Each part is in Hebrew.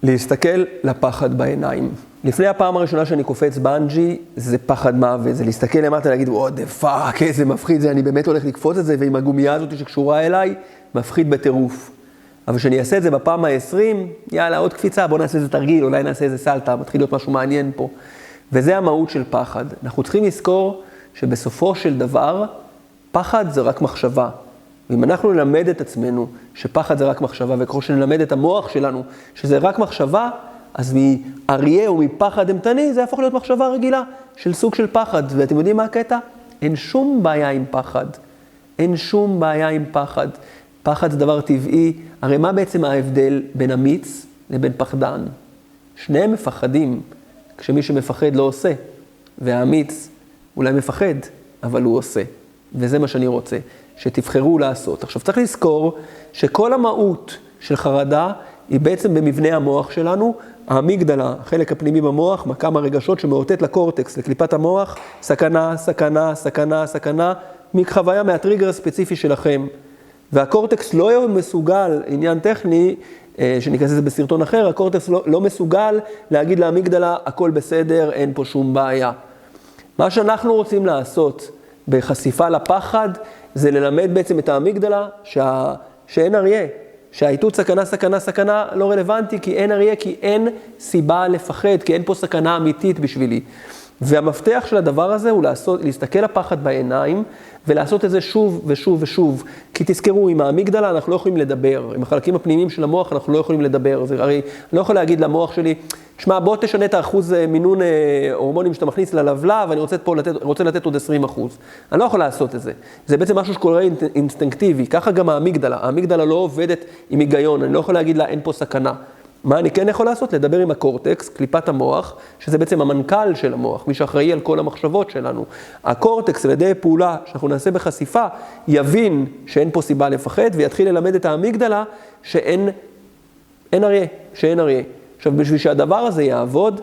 להסתכל לפחד בעיניים. לפני הפעם הראשונה שאני קופץ בנג'י, זה פחד מוות, זה להסתכל למטה ולהגיד, what the fuck, איזה מפחיד זה, אני באמת הולך לקפוץ את זה, ועם הגומייה הזאת שקשורה אליי, מפחיד בטירוף. אבל כשאני אעשה את זה בפעם ה-20, יאללה, עוד קפיצה, בוא נעשה איזה תרגיל, אולי נעשה איזה סלטה, מתחיל להיות משהו מעניין פה. וזה המהות של פחד. אנחנו צריכים לזכור שבסופו של דבר, פחד זה רק מחשבה. ואם אנחנו נלמד את עצמנו שפחד זה רק מחשבה, וככל שנלמד את המוח שלנו שזה רק מחשבה, אז מאריה או מפחד אימתני, זה יהפוך להיות מחשבה רגילה של סוג של פחד. ואתם יודעים מה הקטע? אין שום בעיה עם פחד. אין שום בעיה עם פחד. פחד זה דבר טבעי. הרי מה בעצם ההבדל בין אמיץ לבין פחדן? שניהם מפחדים, כשמי שמפחד לא עושה. והאמיץ אולי מפחד, אבל הוא עושה. וזה מה שאני רוצה, שתבחרו לעשות. עכשיו צריך לזכור שכל המהות של חרדה היא בעצם במבנה המוח שלנו. האמיגדלה, החלק הפנימי במוח, כמה רגשות שמאותת לקורטקס, לקליפת המוח, סכנה, סכנה, סכנה, סכנה, מחוויה מהטריגר הספציפי שלכם. והקורטקס לא יהיה מסוגל, עניין טכני, שניכנס לזה בסרטון אחר, הקורטקס לא מסוגל להגיד לאמיגדלה, הכל בסדר, אין פה שום בעיה. מה שאנחנו רוצים לעשות בחשיפה לפחד, זה ללמד בעצם את האמיגדלה שאין אריה, שהאיתות סכנה, סכנה, סכנה לא רלוונטי, כי אין אריה, כי אין סיבה לפחד, כי אין פה סכנה אמיתית בשבילי. והמפתח של הדבר הזה הוא להסתכל לפחד בעיניים, ולעשות את זה שוב ושוב ושוב. כי תזכרו, עם האמיגדלה אנחנו לא יכולים לדבר, עם החלקים הפנימיים של המוח אנחנו לא יכולים לדבר. זה הרי, אני לא יכול להגיד למוח שלי, שמע, בוא תשנה את האחוז מינון הורמונים שאתה מכניס ללבלב, ואני רוצה לתת עוד 20%. אני לא יכול לעשות את זה. זה בעצם משהו שקורה אינסטינקטיבי. ככה גם האמיגדלה. האמיגדלה לא עובדת עם היגיון. אני לא יכול להגיד לה, אין פה סכנה. מה אני כן יכול לעשות? לדבר עם הקורטקס, קליפת המוח, שזה בעצם המנכ"ל של המוח, מי שאחראי על כל המחשבות שלנו. הקורטקס, על ידי פעולה שאנחנו נעשה בחשיפה, יבין שאין פה סיבה לפחד, ויתחיל ללמד את האמיגדלה שאין אריה, שאין אריה. עכשיו, בשביל שהדבר הזה יעבוד,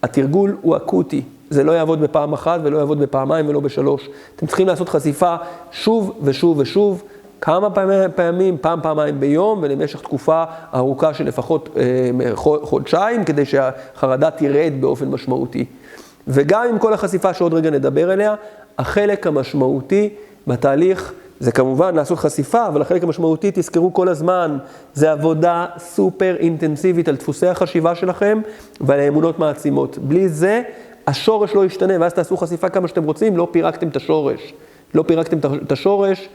התרגול הוא אקוטי. זה לא יעבוד בפעם אחת ולא יעבוד בפעמיים ולא בשלוש. אתם צריכים לעשות חשיפה שוב ושוב ושוב, כמה פעמים, פעמיים ביום, ולמשך תקופה ארוכה של לפחות חודשיים, כדי שהחרדה תירד באופן משמעותי. וגם עם כל החשיפה שעוד רגע נדבר עליה, החלק המשמעותי בתהליך, זה כמובן לעשות חשיפה, אבל החלק המשמעותי, תזכרו כל הזמן, זה עבודה סופר אינטנסיבית על דפוסי החשיבה שלכם, ועל האמונות מעצימות. בלי זה, השורש לא ישתנה, ואז תעשו חשיפה כמה שאתם רוצים, לא פירקתם את השורש. לא פירקתם את השורש,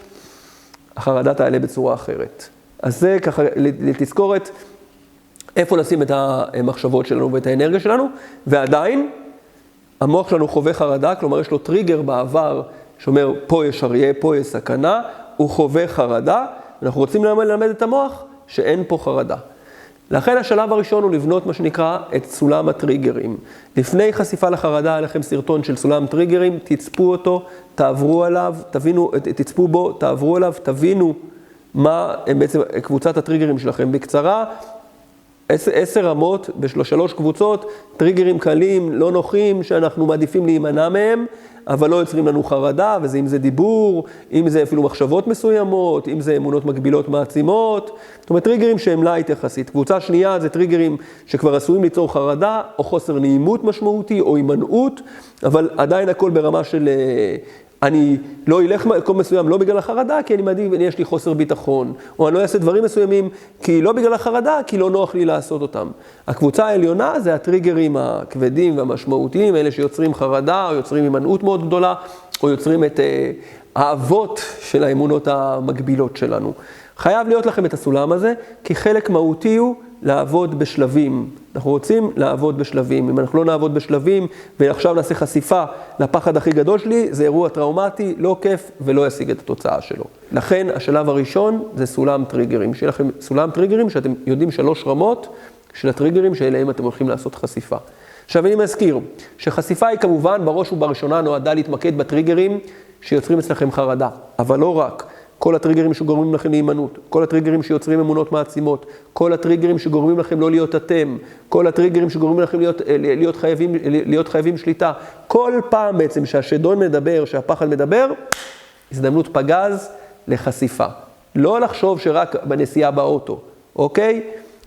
החרדה תעלה בצורה אחרת. אז זה ככה, לתזכורת איפה לשים את המחשבות שלנו ואת האנרגיה שלנו, ועדיין המוח שלנו חווה חרדה, כלומר יש לו טריגר בעבר שאומר פה יש אריה, פה יש סכנה, הוא חווה חרדה, ואנחנו רוצים ללמד את המוח שאין פה חרדה. לכן השלב הראשון הוא לבנות מה שנקרא את סולם הטריגרים. לפני חשיפה לחרדה, היה לכם סרטון של סולם טריגרים, תצפו אותו, תעברו עליו, תצפו בו, תעברו עליו, תבינו מה הם בעצם קבוצת הטריגרים שלכם. בקצרה, 10 רמות בשלוש קבוצות, טריגרים קלים, לא נוחים, שאנחנו מעדיפים להימנע מהם, אבל לא יוצרים לנו חרדה, וזה אם זה דיבור, אם זה אפילו מחשבות מסוימות, אם זה אמונות מגבילות מעצימות, זאת אומרת טריגרים שהם לייט יחסית. קבוצה שנייה זה טריגרים שכבר עשויים ליצור חרדה, או חוסר נעימות משמעותי, או הימנעות, אבל עדיין הכל ברמה של אני לא אלך מקום מסוים לא בגלל החרדה, כי אני מעדיף, יש לי חוסר ביטחון, או אני לא אעשה דברים מסוימים, כי לא בגלל החרדה, כי לא נוח לי לעשות אותם. הקבוצה העליונה זה הטריגרים הכבדים והמשמעותיים, אלה שיוצרים חרדה, או יוצרים הימנעות מאוד גדולה, או יוצרים את האבות של האמונות המגבילות שלנו. חייב להיות לכם את הסולם הזה, כי חלק מהותי הוא לעבוד בשלבים. אנחנו רוצים לעבוד בשלבים. אם אנחנו לא נעבוד בשלבים, ועכשיו נעשה חשיפה לפחד הכי גדול שלי, זה אירוע טראומטי, לא כיף ולא ישיג את התוצאה שלו. לכן השלב הראשון זה סולם טריגרים. שיהיה לכם סולם טריגרים שאתם יודעים 3 רמות של הטריגרים שאליהם אתם הולכים לעשות חשיפה. עכשיו אני מזכיר שחשיפה היא כמובן בראש ובראשונה נועדה להתמקד בטריגרים שיוצרים אצלכם חרדה, אבל לא רק. כל הטריגרים שגורמים לכם להימנעות, כל הטריגרים שיוצרים אמונות מעצימות, כל הטריגרים שגורמים לכם לא להיות אתם, כל הטריגרים שגורמים לכם להיות חייבים שליטה. כל פעם בעצם שהשדון מדבר, שהפחד מדבר, הזדמנות פגז לחשיפה. לא לחשוב שרק בנסיעה באוטו, אוקיי?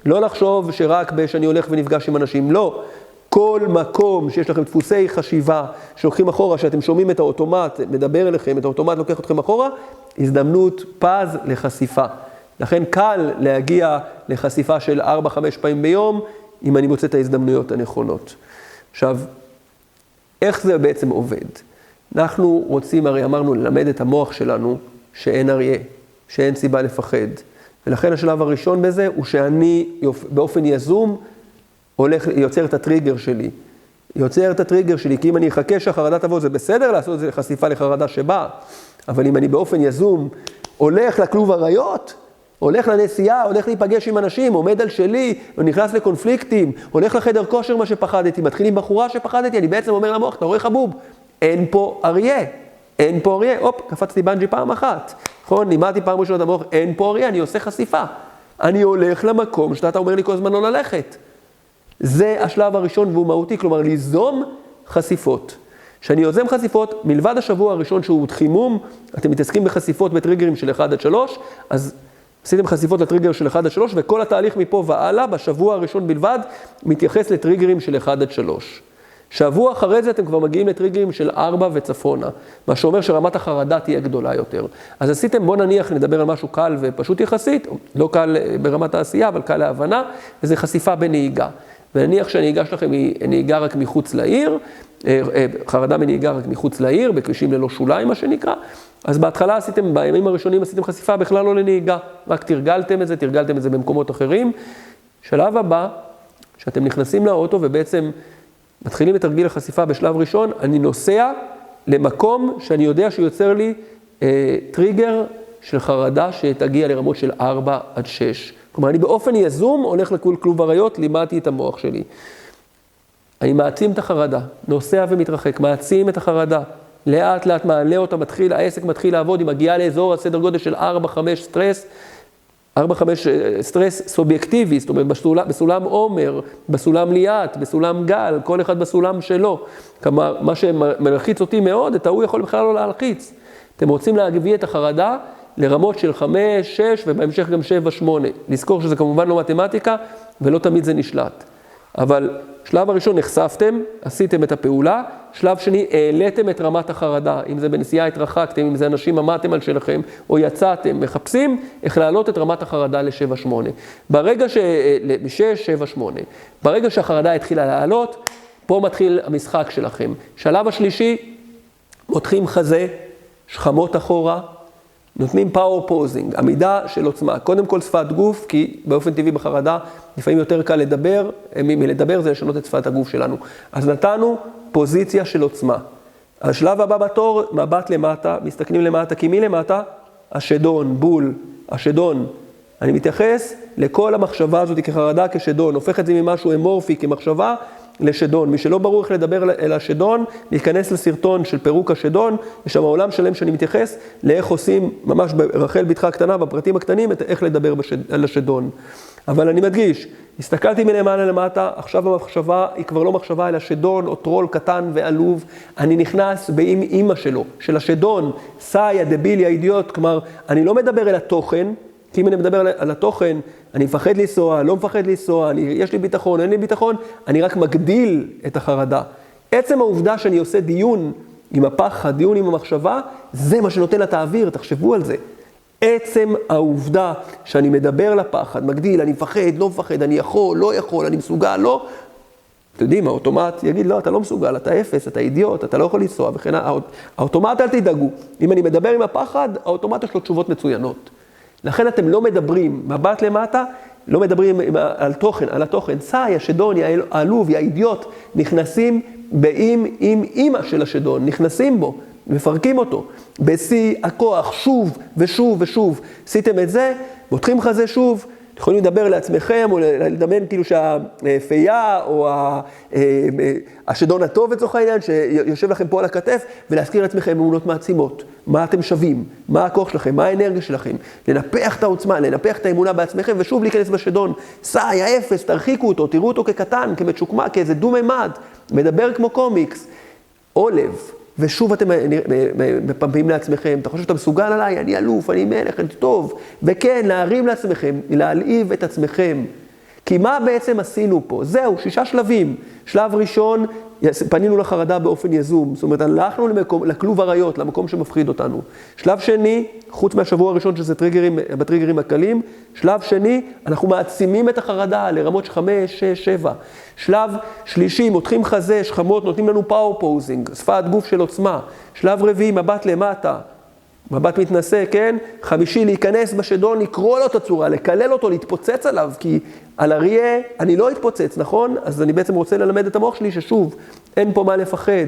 לא לחשוב שרק שאני הולך ונפגש עם אנשים, לא. כל מקום שיש לכם דפוסי חשיבה שלוקחים אחורה, שאתם שומעים את האוטומט, מדבר אליכם, את האוטומט לוקח אתכם אחורה, הזדמנות פז לחשיפה. לכן קל להגיע לחשיפה של 4-5 פעמים ביום, אם אני מוצא את ההזדמנויות הנכונות. עכשיו, איך זה בעצם עובד? אנחנו רוצים, הרי אמרנו, ללמד את המוח שלנו שאין אריה, שאין סיבה לפחד. ולכן השלב הראשון בזה הוא שאני באופן יזום יוצר את הטריגר שלי. יוצר את הטריגר שלי, כי אם אני אחכה שהחרדה תבוא, זה בסדר לעשות את זה חשיפה לחרדה שבאה. אבל אם אני באופן יזום הולך לכלוב אריות, הולך לנסיעה, הולך להיפגש עם אנשים, עומד על שלי, נכנס לקונפליקטים, הולך לחדר כושר מה שפחדתי, מתחיל עם בחורה שפחדתי, אני בעצם אומר למוח, אתה רואה חבוב, אין פה אריה, אין פה אריה, הופ, קפצתי בנג'י פעם אחת, נכון, לימדתי פעם ראשונה את המוח, אין פה אריה, אני עושה חשיפה, אני הולך למקום שאתה אומר לי כל הזמן לא ללכת. זה השלב הראשון והוא מהותי, כלומר ליזום חשיפות. כשאני יוזם חשיפות, מלבד השבוע הראשון שהוא חימום, אתם מתעסקים בחשיפות בטריגרים של 1-3, אז עשיתם חשיפות לטריגר של 1-3, וכל התהליך מפה והלאה, בשבוע הראשון בלבד, מתייחס לטריגרים של 1-3. שבוע אחרי זה אתם כבר מגיעים לטריגרים של 4 וצפונה, מה שאומר שרמת החרדה תהיה גדולה יותר. אז עשיתם, בוא נניח, נדבר על משהו קל ופשוט יחסית, לא קל ברמת העשייה, אבל קל להבנה, וזה חשיפה בנהיגה. ונניח שהנהיגה שלכם היא נהיגה רק מחוץ לעיר, חרדה מנהיגה רק מחוץ לעיר, בכבישים ללא שוליים, מה שנקרא. אז בהתחלה עשיתם, בימים הראשונים עשיתם חשיפה בכלל לא לנהיגה, רק תרגלתם את זה במקומות אחרים. שלב הבא, שאתם נכנסים לאוטו ובעצם מתחילים את תרגיל החשיפה בשלב ראשון, אני נוסע למקום שאני יודע שיוצר לי טריגר של חרדה שתגיע לרמות של 4-6. כלומר, אני באופן יזום הולך לכלוב אריות, לימדתי את המוח שלי. אני מעצים את החרדה, נוסע ומתרחק, מעצים את החרדה, לאט לאט מעלה אותה, העסק מתחיל לעבוד, היא מגיעה לאזור הסדר גודל של 4-5 סטרס, 4-5 סטרס סובייקטיבי, זאת אומרת בסולם עומר, בסולם ליאת, בסולם גל, כל אחד בסולם שלו. כלומר, מה שמלחיץ אותי מאוד, את ההוא יכול בכלל לא להלחיץ. אתם רוצים להביא את החרדה לרמות של 5, 6 ובהמשך גם 7, 8. לזכור שזה כמובן לא מתמטיקה ולא תמיד זה נשלט. אבל שלב הראשון נחשפתם, עשיתם את הפעולה, שלב שני העליתם את רמת החרדה, אם זה בנסיעה התרחקתם, אם זה אנשים עמדתם על שלכם, או יצאתם, מחפשים איך להעלות את רמת החרדה ל-7-8. ברגע ל-6-7-8, ברגע שהחרדה התחילה לעלות, פה מתחיל המשחק שלכם. שלב השלישי, מותחים חזה, שכמות אחורה, נותנים פאור פוזינג, עמידה של עוצמה. קודם כל שפת גוף, כי באופן טבעי בחרדה, לפעמים יותר קל לדבר, מלדבר זה לשנות את שפת הגוף שלנו. אז נתנו פוזיציה של עוצמה. השלב הבא בתור, מבט למטה, מסתכלים למטה, כי מי למטה? השדון, בול, השדון. אני מתייחס לכל המחשבה הזאת כחרדה, כשדון, הופך את זה ממשהו אמורפי כמחשבה, לשדון. מי שלא ברור איך לדבר אל השדון, להיכנס לסרטון של פירוק השדון, יש שם העולם שלם שאני מתייחס לאיך עושים, ממש ברחל בתך הקטנה, בפרטים הקטנים, איך לדבר על השדון. אבל אני מדגיש, הסתכלתי מלמעלה למטה, עכשיו המחשבה היא כבר לא מחשבה, אלא שדון או טרול קטן ועלוב, אני נכנס באם אימא שלו, של השדון, סאי, הדבילי, האידיוט, כלומר, אני לא מדבר אל התוכן, כי אם אני מדבר על התוכן, אני מפחד לנסוע, לא מפחד לנסוע, יש לי ביטחון, אין לי ביטחון, אני רק מגדיל את החרדה. עצם העובדה שאני עושה דיון עם הפחד, דיון עם המחשבה, זה מה שנותן לה את האוויר, תחשבו על זה. עצם העובדה שאני מדבר לפחד, מגדיל, אני מפחד, לא מפחד, אני יכול, לא יכול, אני מסוגל, לא. אתם יודעים, האוטומט יגיד, לא, אתה לא מסוגל, אתה אפס, אתה אידיוט, אתה לא יכול לנסוע, וכן, האוטומט אל תדאגו. אם אני מדבר עם הפחד, האוטומט יש לו תשובות מצוינות. לכן אתם לא מדברים, מבט למטה, לא מדברים על תוכן, על התוכן. סאי, השדון, העלוב, האידיוט, נכנסים עם אימא של השדון, נכנסים בו, מפרקים אותו. בשיא הכוח, שוב ושוב ושוב. עשיתם את זה, מותחים חזה שוב, אתם יכולים לדבר לעצמכם, או לדמיין כאילו שהפייה, או השדון הטוב לצורך העניין, שיושב לכם פה על הכתף, ולהזכיר לעצמכם אמונות מעצימות. מה אתם שווים? מה הכוח שלכם? מה האנרגיה שלכם? לנפח את העוצמה, לנפח את האמונה בעצמכם, ושוב להיכנס בשדון. סאי, האפס, תרחיקו אותו, תראו אותו כקטן, כמצ'וקמה, כאיזה דו-ממד, מדבר כמו קומיקס, עולב. ושוב אתם מפמפים לעצמכם, אתה חושב שאתה מסוגל עליי, אני אלוף, אני מלך, אני טוב. וכן, להרים לעצמכם, להלהיב את עצמכם. כי מה בעצם עשינו פה? זהו, 6 שלבים. שלב ראשון, פנינו לחרדה באופן יזום. זאת אומרת, הלכנו לכלוב אריות, למקום שמפחיד אותנו. שלב שני, חוץ מהשבוע הראשון שזה בטריגרים הקלים, שלב שני, אנחנו מעצימים את החרדה לרמות 5, 6, 7. שלב שלישי, מותחים חזה, שכמות, נותנים לנו פאור פוזינג, שפת גוף של עוצמה. שלב רביעי, מבט למטה. מבט מתנשא, כן? חמישי, להיכנס בשדון, לקרוא לו את הצורה, לקלל אותו, להתפוצץ עליו, כי על אריה אני לא אתפוצץ, נכון? אז אני בעצם רוצה ללמד את המוח שלי ששוב, אין פה מה לפחד.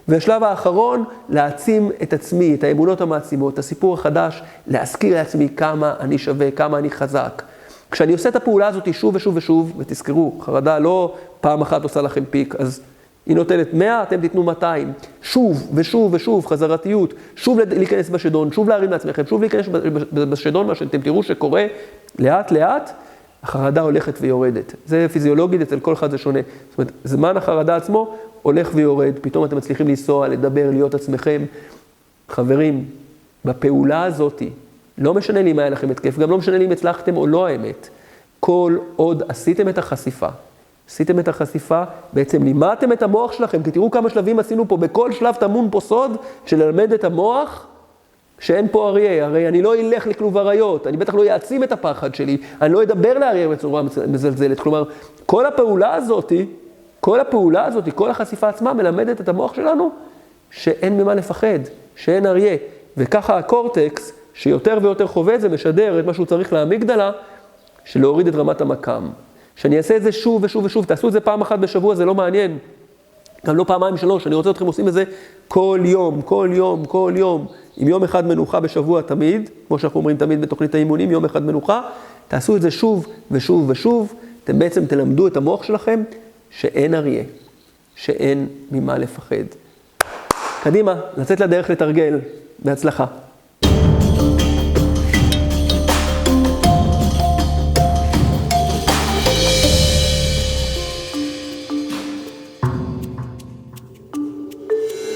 והשלב האחרון, להעצים את עצמי, את האמונות המעצימות, את הסיפור החדש, להזכיר לעצמי כמה אני שווה, כמה אני חזק. כשאני עושה את הפעולה הזאת שוב ושוב ושוב, ותזכרו, חרדה לא פעם אחת עושה לכם פיק, אז היא נותנת 100, אתם תיתנו 200. שוב ושוב ושוב, חזרתיות, שוב להיכנס בשדון, שוב להרים לעצמכם, שוב להיכנס בשדון, מה שאתם תראו שקורה לאט לאט, החרדה הולכת ויורדת. זה פיזיולוגית, אצל כל אחד זה שונה. זאת אומרת, זמן החרדה עצמו הולך ויורד, פתאום אתם מצליחים לנסוע, לדבר, להיות עצמכם. חברים, בפעולה הזאת, לא משנה לי מה היה לכם התקף, גם לא משנה לי אם הצלחתם או לא האמת. כל עוד עשיתם את החשיפה, בעצם לימדתם את המוח שלכם, כי תראו כמה שלבים עשינו פה, בכל שלב טמון פה סוד של ללמד את המוח שאין פה אריה, הרי אני לא אלך לכלוב אריות, אני בטח לא אעצים את הפחד שלי, אני לא אדבר לאריה בצורה מזלזלת, כלומר, כל הפעולה הזאת, כל החשיפה עצמה מלמדת את המוח שלנו שאין ממה לפחד, שאין אריה, וככה הקורטקס, שיותר ויותר חווה את זה, משדר את מה שהוא צריך לאמיגדלה, של להוריד את רמת המקם. שאני אעשה את זה שוב ושוב ושוב, תעשו את זה פעם אחת בשבוע, זה לא מעניין. גם לא פעמיים 3, אני רוצה אתכם עושים את זה כל יום, עם יום אחד מנוחה בשבוע תמיד, כמו שאנחנו אומרים תמיד בתוכנית האימונים, יום אחד מנוחה, תעשו את זה שוב ושוב ושוב, אתם בעצם תלמדו את המוח שלכם שאין אריה, שאין ממה לפחד. קדימה, לצאת לדרך לתרגל, בהצלחה.